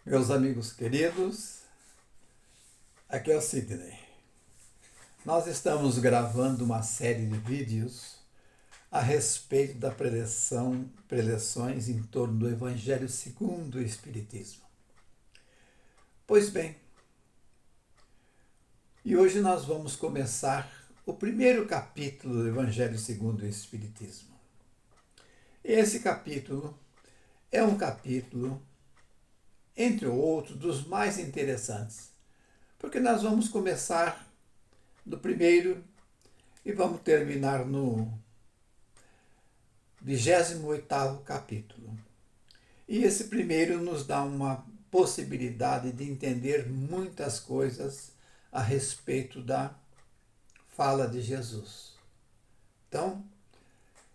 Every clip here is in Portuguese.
Meus amigos queridos, aqui é o Sidney. Nós estamos gravando uma série de vídeos a respeito da preleções em torno do Evangelho segundo o Espiritismo. Pois bem, e hoje nós vamos começar o primeiro capítulo do Evangelho segundo o Espiritismo. Esse capítulo é um capítulo, entre outros, dos mais interessantes, porque nós vamos começar do primeiro e vamos terminar no 28º capítulo. E esse primeiro nos dá uma possibilidade de entender muitas coisas a respeito da fala de Jesus. Então,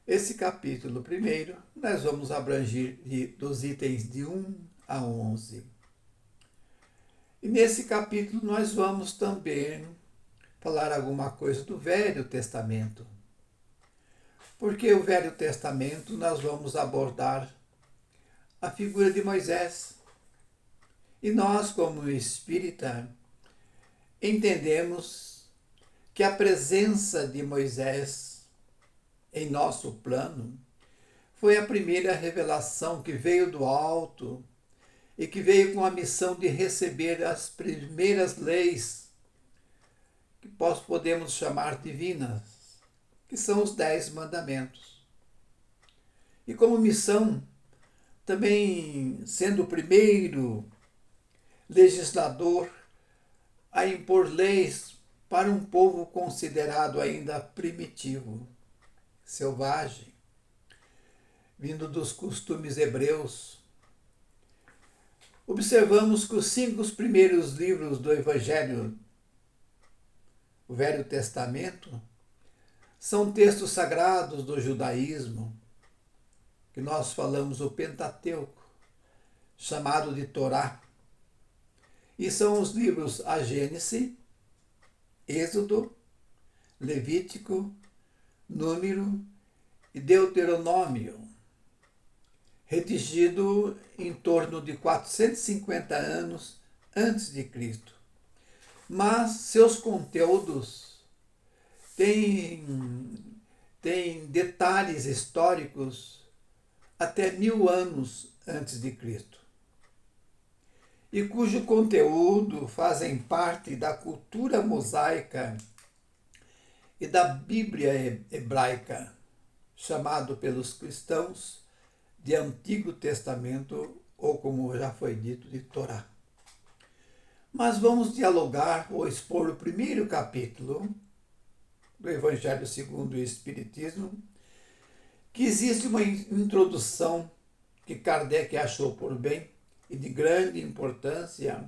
esse capítulo primeiro, nós vamos abranger dos itens de 1 a 11. E nesse capítulo nós vamos também falar alguma coisa do Velho Testamento. Porque o Velho Testamento nós vamos abordar a figura de Moisés. E nós, como espírita, entendemos que a presença de Moisés em nosso plano foi a primeira revelação que veio do alto e que veio com a missão de receber as primeiras leis que podemos chamar divinas, que são os 10 mandamentos. E como missão, também sendo o primeiro legislador a impor leis para um povo considerado ainda primitivo, selvagem, vindo dos costumes hebreus. Observamos que os 5 primeiros livros do Evangelho, o Velho Testamento, são textos sagrados do judaísmo, que nós falamos o Pentateuco, chamado de Torá. E são os livros a Gênese, Êxodo, Levítico, Número e Deuteronômio, redigido em torno de 450 anos antes de Cristo. Mas seus conteúdos têm detalhes históricos até 1000 anos antes de Cristo, e cujo conteúdo fazem parte da cultura mosaica e da Bíblia hebraica, chamado pelos cristãos de Antigo Testamento, ou como já foi dito, de Torá. Mas vamos dialogar ou expor o primeiro capítulo do Evangelho segundo o Espiritismo, que existe uma introdução que Kardec achou por bem e de grande importância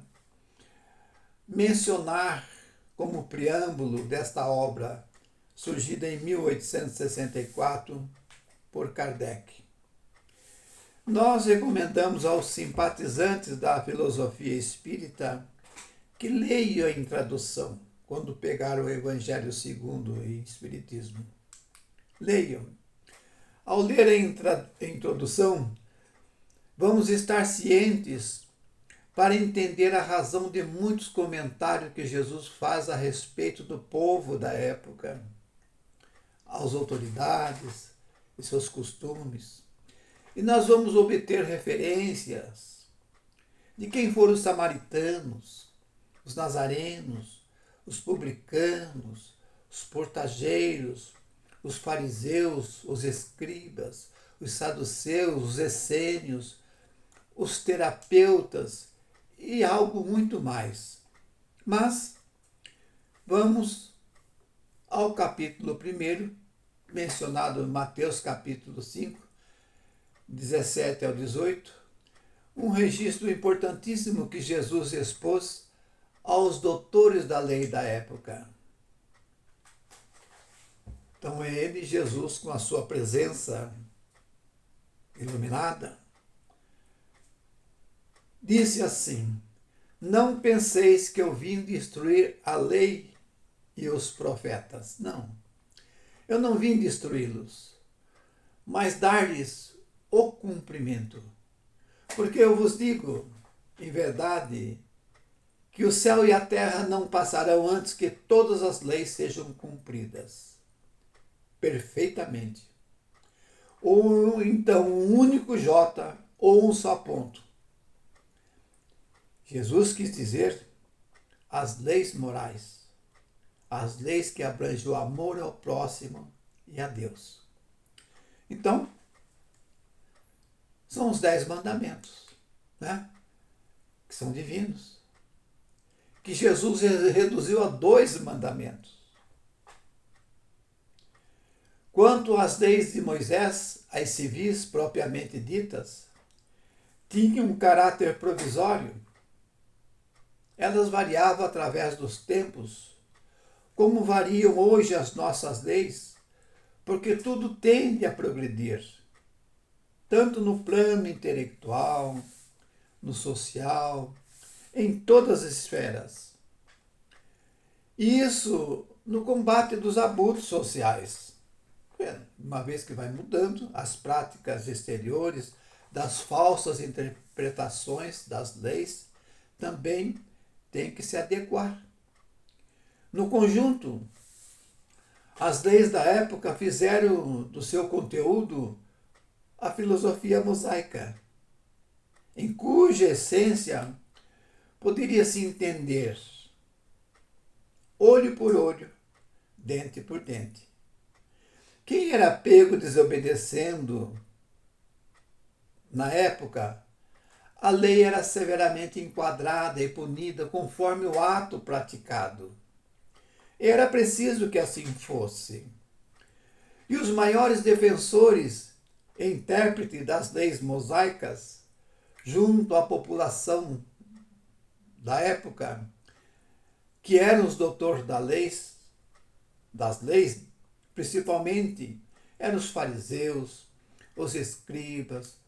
mencionar como preâmbulo desta obra, surgida em 1864 por Kardec. Nós recomendamos aos simpatizantes da filosofia espírita que leiam a introdução quando pegar o Evangelho segundo o Espiritismo. Leiam. Ao ler a introdução, vamos estar cientes para entender a razão de muitos comentários que Jesus faz a respeito do povo da época, às autoridades e seus costumes. E nós vamos obter referências de quem foram os samaritanos, os nazarenos, os publicanos, os portageiros, os fariseus, os escribas, os saduceus, os essênios, os terapeutas e algo muito mais. Mas vamos ao capítulo 1, mencionado em Mateus capítulo 5, 17 ao 18, um registro importantíssimo que Jesus expôs aos doutores da lei da época. Então é ele, Jesus, com a sua presença iluminada, disse assim: não penseis que eu vim destruir a lei e os profetas. Não, eu não vim destruí-los, mas dar-lhes o cumprimento. Porque eu vos digo, em verdade, que o céu e a terra não passarão antes que todas as leis sejam cumpridas perfeitamente. Ou então um único J ou um só ponto. Jesus quis dizer as leis morais, as leis que abrangem o amor ao próximo e a Deus. Então, são os 10 mandamentos, né? Que são divinos, que Jesus reduziu a 2 mandamentos. Quanto às leis de Moisés, as civis propriamente ditas, tinham um caráter provisório. Elas variavam através dos tempos, como variam hoje as nossas leis, porque tudo tende a progredir, tanto no plano intelectual, no social, em todas as esferas. E isso no combate dos abusos sociais, uma vez que vai mudando as práticas exteriores das falsas interpretações das leis, também tem que se adequar. No conjunto, as leis da época fizeram do seu conteúdo a filosofia mosaica, em cuja essência poderia se entender olho por olho, dente por dente. Quem era pego desobedecendo na época, a lei era severamente enquadrada e punida conforme o ato praticado. Era preciso que assim fosse. E os maiores defensores e intérpretes das leis mosaicas, junto à população da época, que eram os doutores das leis, principalmente eram os fariseus, os escribas,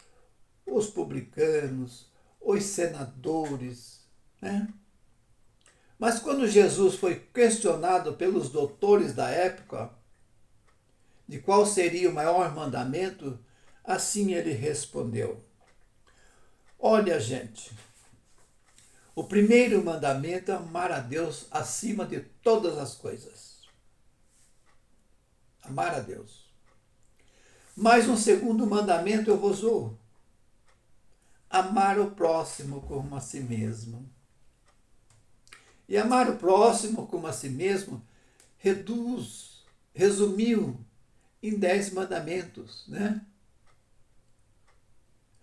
os publicanos, os senadores, né? Mas quando Jesus foi questionado pelos doutores da época de qual seria o maior mandamento, assim ele respondeu: olha, gente, o primeiro mandamento é amar a Deus acima de todas as coisas. Amar a Deus. Mas um segundo mandamento eu vos dou: amar o próximo como a si mesmo. E amar o próximo como a si mesmo resumiu em 10 mandamentos, né?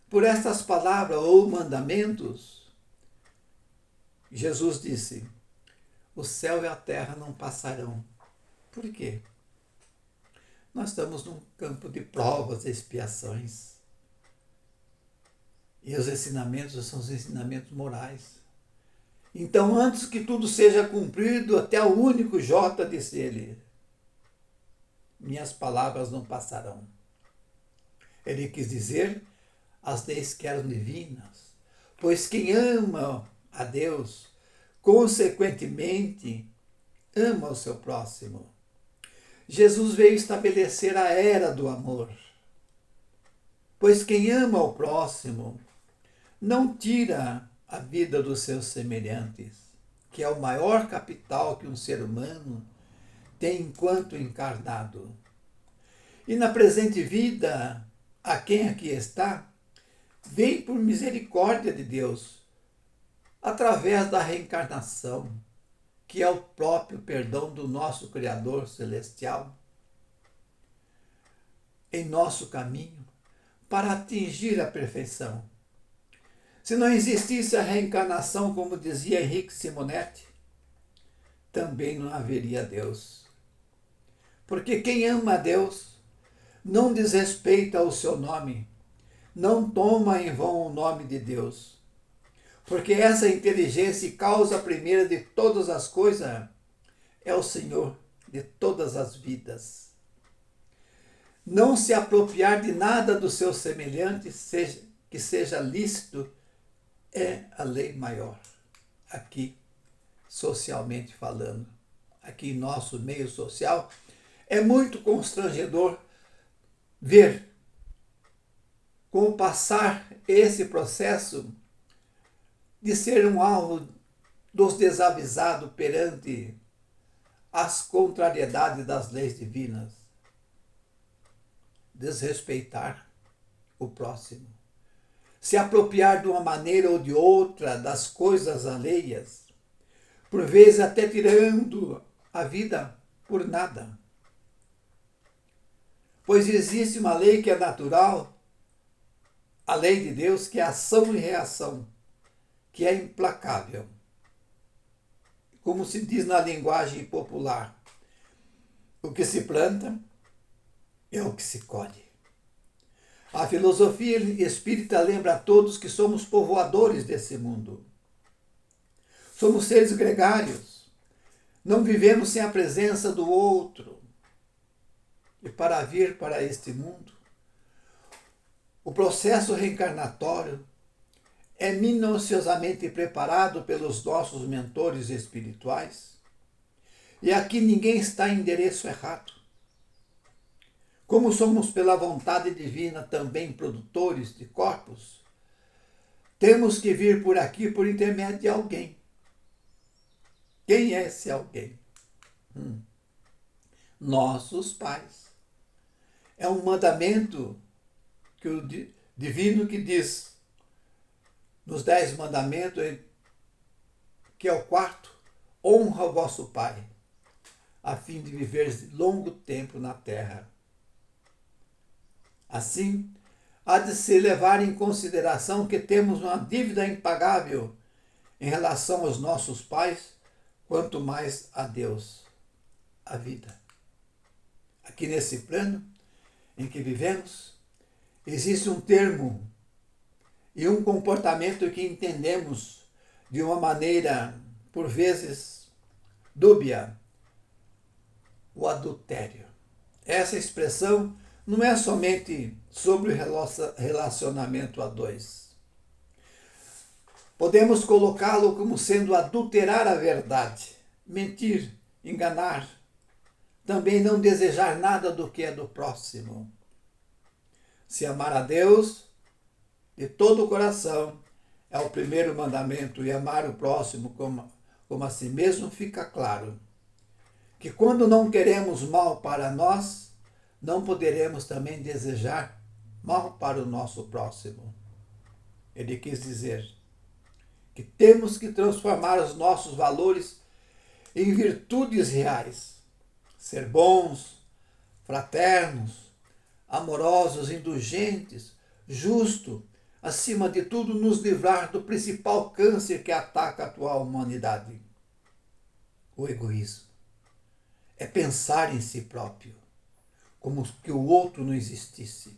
Por estas palavras ou mandamentos, Jesus disse: o céu e a terra não passarão. Por quê? Nós estamos num campo de provas e expiações. E os ensinamentos são os ensinamentos morais. Então, antes que tudo seja cumprido, até o único J, disse ele, minhas palavras não passarão. Ele quis dizer as leis que eram divinas, pois quem ama a Deus, consequentemente, ama o seu próximo. Jesus veio estabelecer a era do amor, pois quem ama o próximo não tira a vida dos seus semelhantes, que é o maior capital que um ser humano tem enquanto encarnado. E na presente vida, a quem aqui está, vem por misericórdia de Deus, através da reencarnação, que é o próprio perdão do nosso Criador Celestial, em nosso caminho, para atingir a perfeição. Se não existisse a reencarnação, como dizia Henrique Simonetti, também não haveria Deus. Porque quem ama a Deus não desrespeita o seu nome, não toma em vão o nome de Deus. Porque essa inteligência e causa primeira de todas as coisas é o Senhor de todas as vidas. Não se apropriar de nada do seu semelhante, que seja lícito, é a lei maior, aqui, socialmente falando. Aqui em nosso meio social, é muito constrangedor ver, com o passar esse processo, de ser um alvo dos desavisados perante as contrariedades das leis divinas. Desrespeitar o próximo. Se apropriar de uma maneira ou de outra das coisas alheias, por vezes até tirando a vida por nada. Pois existe uma lei que é natural, a lei de Deus, que é ação e reação, que é implacável. Como se diz na linguagem popular, o que se planta é o que se colhe. A filosofia espírita lembra a todos que somos povoadores desse mundo. Somos seres gregários. Não vivemos sem a presença do outro. E para vir para este mundo, o processo reencarnatório é minuciosamente preparado pelos nossos mentores espirituais. E aqui ninguém está em endereço errado. Como somos pela vontade divina também produtores de corpos, temos que vir por aqui por intermédio de alguém. Quem é esse alguém? Nossos pais. É um mandamento que o divino que diz nos 10 mandamentos, que é o quarto: honra o vosso pai, a fim de viver longo tempo na terra. Assim, há de se levar em consideração que temos uma dívida impagável em relação aos nossos pais, quanto mais a Deus, a vida. Aqui nesse plano em que vivemos, existe um termo e um comportamento que entendemos de uma maneira, por vezes, dúbia: o adultério. Essa expressão não é somente sobre o relacionamento a dois. Podemos colocá-lo como sendo adulterar a verdade, mentir, enganar, também não desejar nada do que é do próximo. Se amar a Deus de todo o coração é o primeiro mandamento, e amar o próximo como a si mesmo, fica claro que quando não queremos mal para nós, não poderemos também desejar mal para o nosso próximo. Ele quis dizer que temos que transformar os nossos valores em virtudes reais. Ser bons, fraternos, amorosos, indulgentes, justos, acima de tudo, nos livrar do principal câncer que ataca a atual humanidade: o egoísmo. É pensar em si próprio, como que o outro não existisse.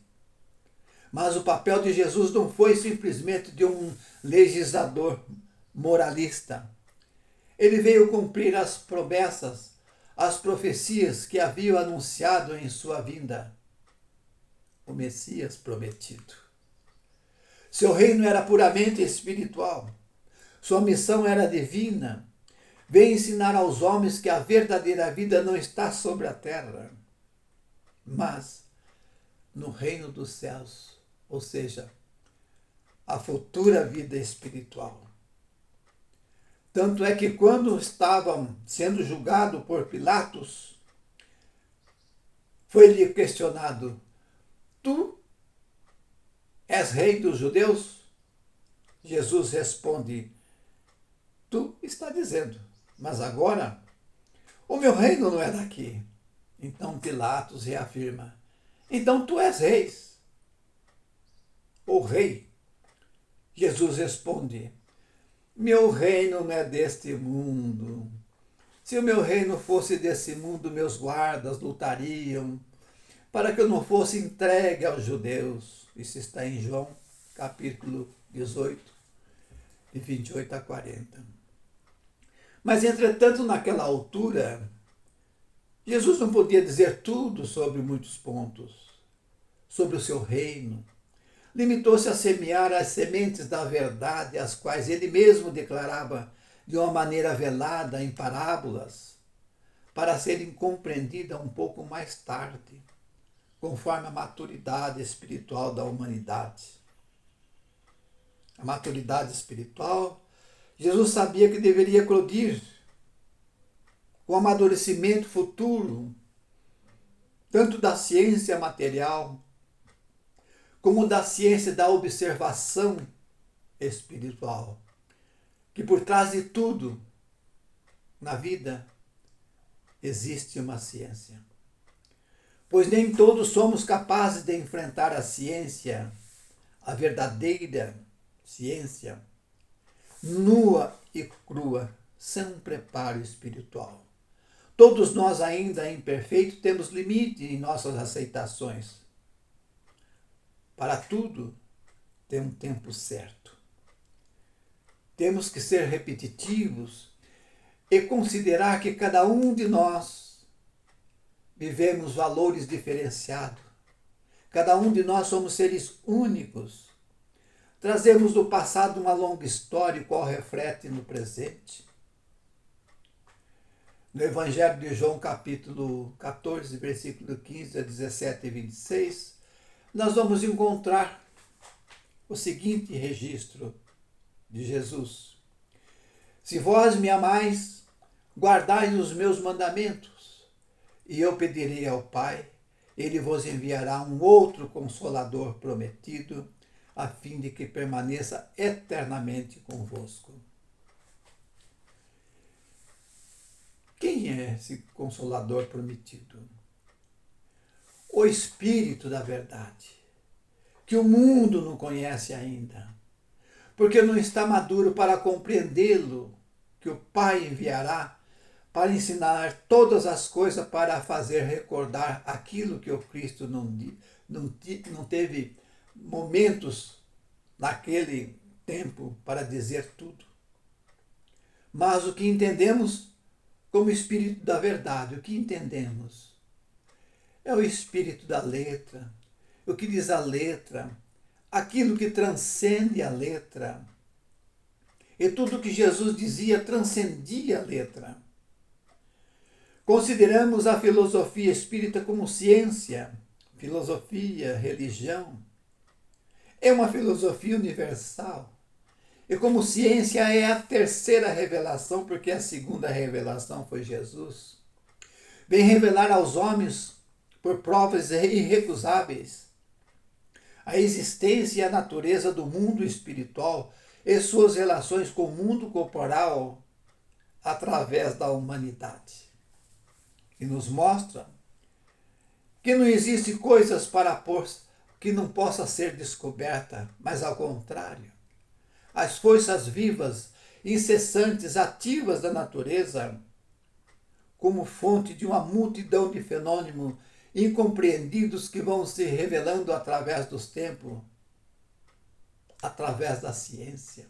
Mas o papel de Jesus não foi simplesmente de um legislador moralista. Ele veio cumprir as promessas, as profecias que haviam anunciado em sua vinda. O Messias prometido. Seu reino era puramente espiritual. Sua missão era divina. Veio ensinar aos homens que a verdadeira vida não está sobre a terra, mas no reino dos céus, ou seja, a futura vida espiritual. Tanto é que quando estavam sendo julgados por Pilatos, foi-lhe questionado: tu és rei dos judeus? Jesus responde: tu está dizendo, mas agora o meu reino não é daqui. Então Pilatos reafirma: então tu és rei. O rei. Jesus responde: meu reino não é deste mundo. Se o meu reino fosse desse mundo, meus guardas lutariam para que eu não fosse entregue aos judeus. Isso está em João, capítulo 18, de 28 a 40. Mas, entretanto, naquela altura, Jesus não podia dizer tudo sobre muitos pontos, sobre o seu reino. Limitou-se a semear as sementes da verdade, as quais ele mesmo declarava de uma maneira velada em parábolas, para serem compreendidas um pouco mais tarde, conforme a maturidade espiritual da humanidade. A maturidade espiritual Jesus sabia que deveria eclodir o amadurecimento futuro, tanto da ciência material, como da ciência da observação espiritual, que por trás de tudo na vida existe uma ciência. Pois nem todos somos capazes de enfrentar a ciência, a verdadeira ciência, nua e crua, sem um preparo espiritual. Todos nós, ainda imperfeitos, temos limite em nossas aceitações. Para tudo tem um tempo certo. Temos que ser repetitivos e considerar que cada um de nós vivemos valores diferenciados. Cada um de nós somos seres únicos. Trazemos do passado uma longa história, qual reflete no presente. No Evangelho de João, capítulo 14, versículo 15 a 17 e 26, nós vamos encontrar o seguinte registro de Jesus. Se vós me amais, guardai os meus mandamentos, e eu pedirei ao Pai, ele vos enviará um outro Consolador prometido, a fim de que permaneça eternamente convosco. Quem é esse Consolador prometido? O Espírito da verdade, que o mundo não conhece ainda, porque não está maduro para compreendê-lo, que o Pai enviará para ensinar todas as coisas, para fazer recordar aquilo que o Cristo não teve momentos naquele tempo para dizer tudo. Mas o que entendemos como Espírito da verdade, o que entendemos é o Espírito da letra, o que diz a letra, aquilo que transcende a letra. E tudo que Jesus dizia transcendia a letra. Consideramos a filosofia espírita como ciência, filosofia, religião. É uma filosofia universal. E como ciência é a terceira revelação, porque a segunda revelação foi Jesus. Vem revelar aos homens, por provas irrecusáveis, a existência e a natureza do mundo espiritual e suas relações com o mundo corporal através da humanidade. E nos mostra que não existe coisas para pôr que não possa ser descoberta, mas ao contrário, as forças vivas, incessantes, ativas da natureza, como fonte de uma multidão de fenômenos incompreendidos que vão se revelando através dos tempos, através da ciência.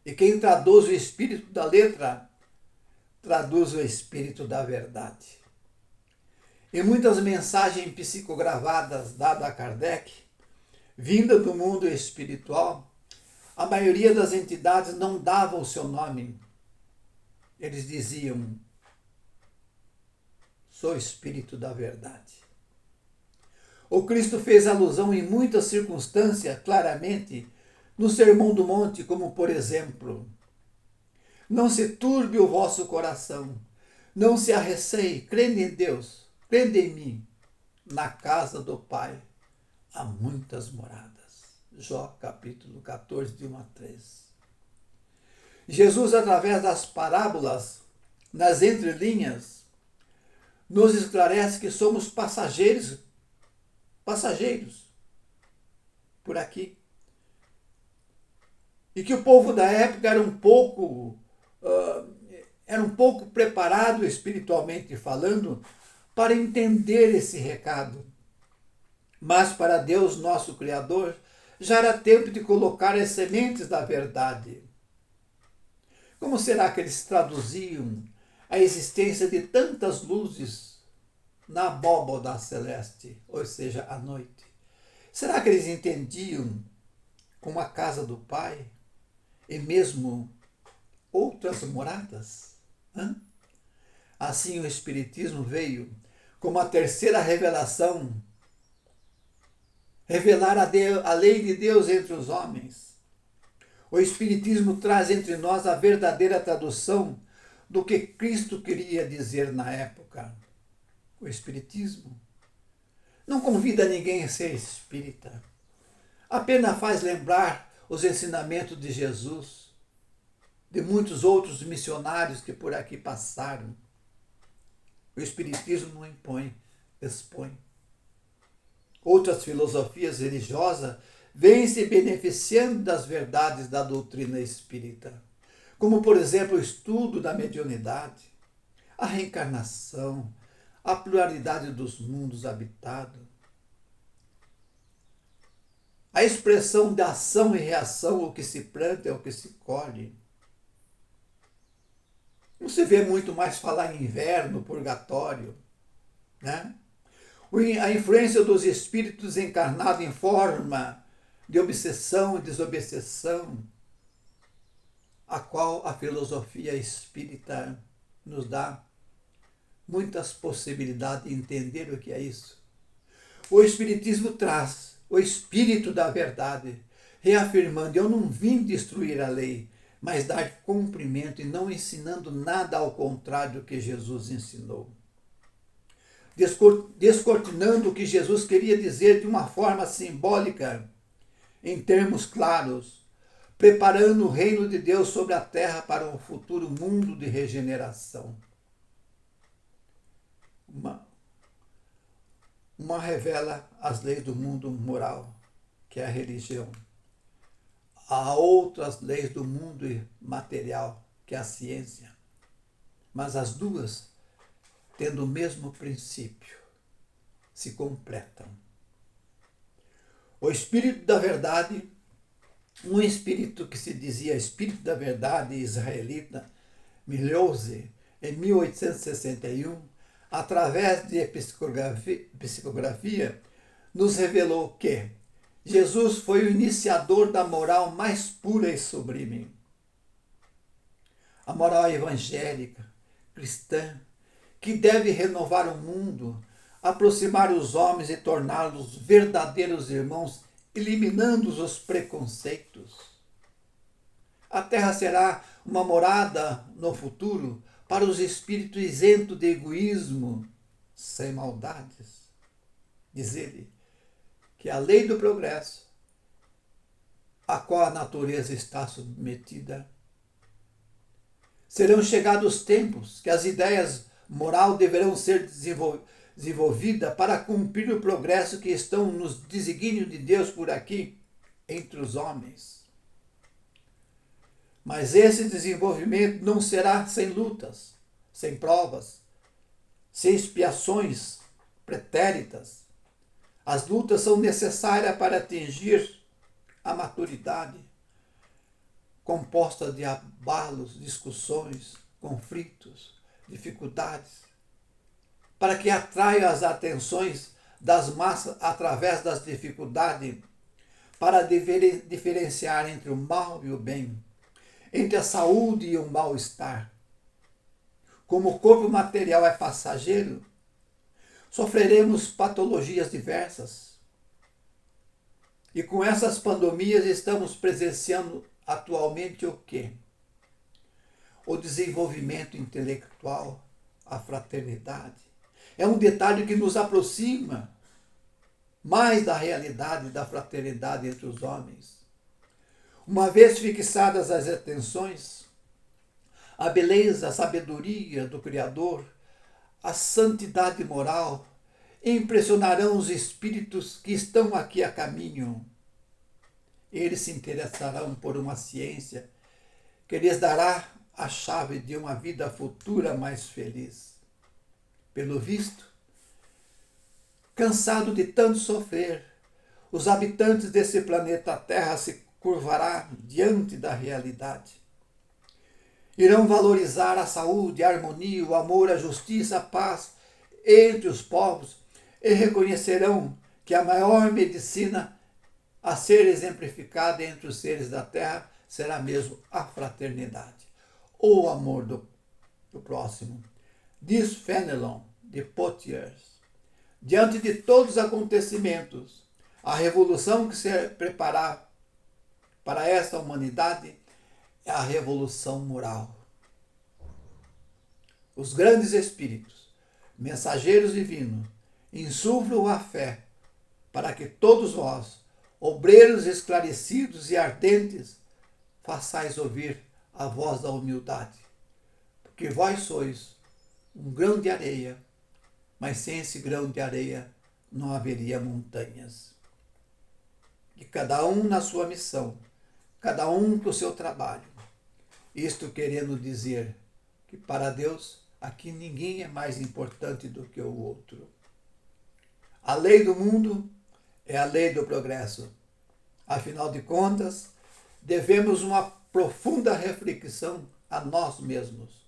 E quem traduz o espírito da letra, traduz o espírito da verdade. E muitas mensagens psicogravadas dadas a Kardec, vinda do mundo espiritual, a maioria das entidades não davam o seu nome. Eles diziam: sou espírito da verdade. O Cristo fez alusão em muitas circunstâncias, claramente, no Sermão do Monte, como por exemplo: não se turbe o vosso coração, não se arreceie, crede em Deus, crede em mim. Na casa do Pai há muitas moradas. Jó, capítulo 14, de 1 a 3. Jesus, através das parábolas, nas entrelinhas, nos esclarece que somos passageiros por aqui. E que o povo da época era um pouco preparado espiritualmente falando para entender esse recado. Mas para Deus, nosso Criador, já era tempo de colocar as sementes da verdade. Como será que eles traduziam a existência de tantas luzes na abóbada celeste, ou seja, à noite? Será que eles entendiam como a casa do Pai e mesmo outras moradas? Assim o Espiritismo veio como a terceira revelação, revelar a lei de Deus entre os homens, O Espiritismo traz entre nós a verdadeira tradução do que Cristo queria dizer na época. O Espiritismo não convida ninguém a ser espírita, apenas faz lembrar os ensinamentos de Jesus, de muitos outros missionários que por aqui passaram. O Espiritismo não impõe, expõe. Outras filosofias religiosas vêm se beneficiando das verdades da doutrina espírita, como, por exemplo, o estudo da mediunidade, a reencarnação, a pluralidade dos mundos habitados, a expressão de ação e reação, o que se planta é o que se colhe. Não se vê muito mais falar em inverno, purgatório, né? A influência dos espíritos encarnados em forma de obsessão e desobsessão, a qual a filosofia espírita nos dá muitas possibilidades de entender o que é isso. O Espiritismo traz o espírito da verdade, reafirmando: eu não vim destruir a lei, mas dar cumprimento, e não ensinando nada ao contrário do que Jesus ensinou. Descortinando o que Jesus queria dizer de uma forma simbólica, em termos claros, preparando o reino de Deus sobre a terra para um futuro mundo de regeneração. Uma revela as leis do mundo moral, que é a religião. Há outras leis do mundo material, que é a ciência. Mas as duas, tendo o mesmo princípio, se completam. O Espírito da Verdade, um espírito que se dizia Espírito da Verdade israelita, Milhouse, em 1861, através de psicografia, nos revelou que Jesus foi o iniciador da moral mais pura e sublime. A moral evangélica, cristã, que deve renovar o mundo, aproximar os homens e torná-los verdadeiros irmãos, eliminando os preconceitos. A terra será uma morada no futuro para os espíritos isentos de egoísmo, sem maldades. Diz ele que a lei do progresso, a qual a natureza está submetida, serão chegados tempos que as ideias moral deverão ser desenvolvidas para cumprir o progresso que estão nos desígnios de Deus por aqui, entre os homens. Mas esse desenvolvimento não será sem lutas, sem provas, sem expiações pretéritas. As lutas são necessárias para atingir a maturidade, composta de abalos, discussões, conflitos, dificuldades, para que atraia as atenções das massas através das dificuldades, para diferenciar entre o mal e o bem, entre a saúde e o mal-estar. Como o corpo material é passageiro, sofreremos patologias diversas. E com essas pandemias estamos presenciando atualmente o quê? O desenvolvimento intelectual, a fraternidade. É um detalhe que nos aproxima mais da realidade da fraternidade entre os homens. Uma vez fixadas as atenções, a beleza, a sabedoria do Criador, a santidade moral, impressionarão os espíritos que estão aqui a caminho. Eles se interessarão por uma ciência que lhes dará a chave de uma vida futura mais feliz. Pelo visto, cansado de tanto sofrer, os habitantes desse planeta Terra se curvará diante da realidade. Irão valorizar a saúde, a harmonia, o amor, a justiça, a paz entre os povos e reconhecerão que a maior medicina a ser exemplificada entre os seres da Terra será mesmo a fraternidade, ou o amor do próximo. Diz Fenelon de Poitiers. Diante de todos os acontecimentos, a revolução que se preparar para esta humanidade é a revolução moral. Os grandes espíritos, mensageiros divinos, insuflam a fé para que todos vós, obreiros esclarecidos e ardentes, façais ouvir a voz da humildade, porque vós sois um grão de areia, mas sem esse grão de areia não haveria montanhas. E cada um na sua missão, cada um com o seu trabalho. Isto querendo dizer que para Deus aqui ninguém é mais importante do que o outro. A lei do mundo é a lei do progresso. Afinal de contas, devemos uma profunda reflexão a nós mesmos,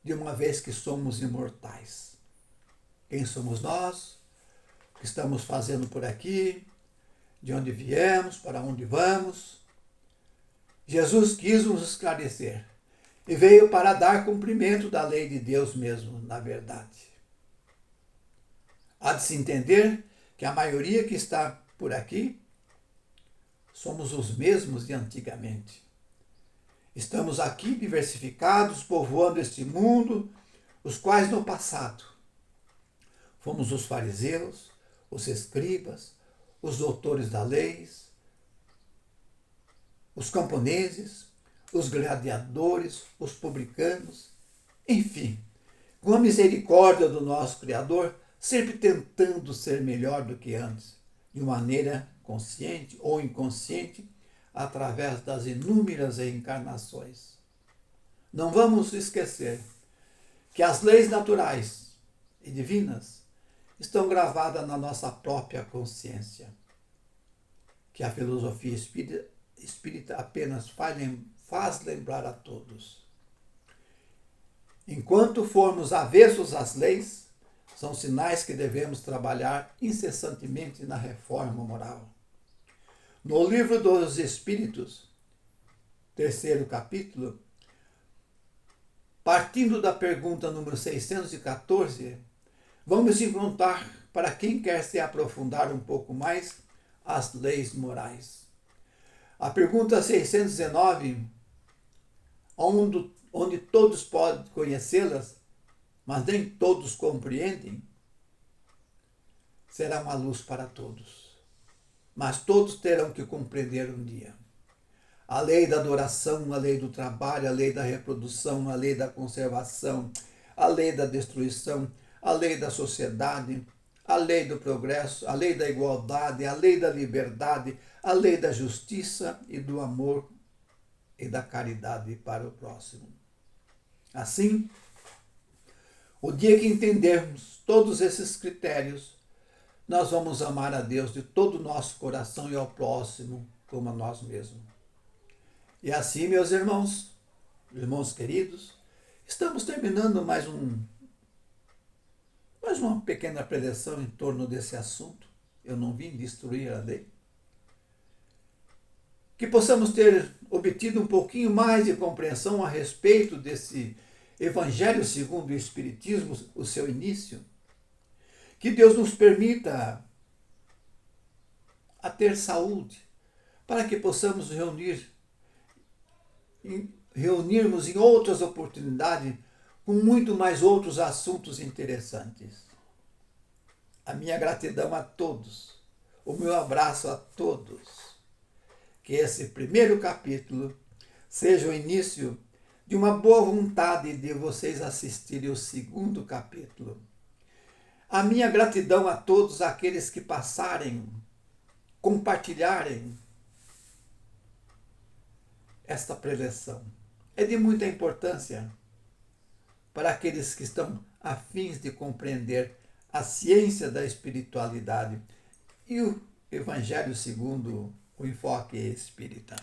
de uma vez que somos imortais. Quem somos nós? O que estamos fazendo por aqui? De onde viemos? Para onde vamos? Jesus quis nos esclarecer e veio para dar cumprimento da lei de Deus mesmo, na verdade. Há de se entender que a maioria que está por aqui somos os mesmos de antigamente. Estamos aqui diversificados, povoando este mundo, os quais no passado fomos os fariseus, os escribas, os doutores da lei, os camponeses, os gladiadores, os publicanos, enfim, com a misericórdia do nosso Criador, sempre tentando ser melhor do que antes, de maneira consciente ou inconsciente, através das inúmeras reencarnações. Não vamos esquecer que as leis naturais e divinas estão gravadas na nossa própria consciência, que a filosofia espírita apenas faz lembrar a todos. Enquanto formos avessos às leis, são sinais que devemos trabalhar incessantemente na reforma moral. No Livro dos Espíritos, 3º capítulo, partindo da pergunta número 614, vamos encontrar, para quem quer se aprofundar um pouco mais, as leis morais. A pergunta 619, onde todos podem conhecê-las, mas nem todos compreendem, será uma luz para todos. Mas todos terão que compreender um dia. A lei da adoração, a lei do trabalho, a lei da reprodução, a lei da conservação, a lei da destruição, a lei da sociedade, a lei do progresso, a lei da igualdade, a lei da liberdade, a lei da justiça e do amor e da caridade para o próximo. Assim, o dia que entendermos todos esses critérios, nós vamos amar a Deus de todo o nosso coração e ao próximo como a nós mesmos. E assim, meus irmãos queridos, estamos terminando mais uma pequena preleção em torno desse assunto. Eu não vim destruir a lei. Que possamos ter obtido um pouquinho mais de compreensão a respeito desse Evangelho segundo o Espiritismo, o seu início. Que Deus nos permita a ter saúde, para que possamos reunirmos em outras oportunidades com muito mais outros assuntos interessantes. A minha gratidão a todos, o meu abraço a todos. Que esse primeiro capítulo seja o início de uma boa vontade de vocês assistirem o segundo capítulo. A minha gratidão a todos aqueles que passarem, compartilharem esta preleção. É de muita importância para aqueles que estão afins de compreender a ciência da espiritualidade e o Evangelho segundo o enfoque espírita.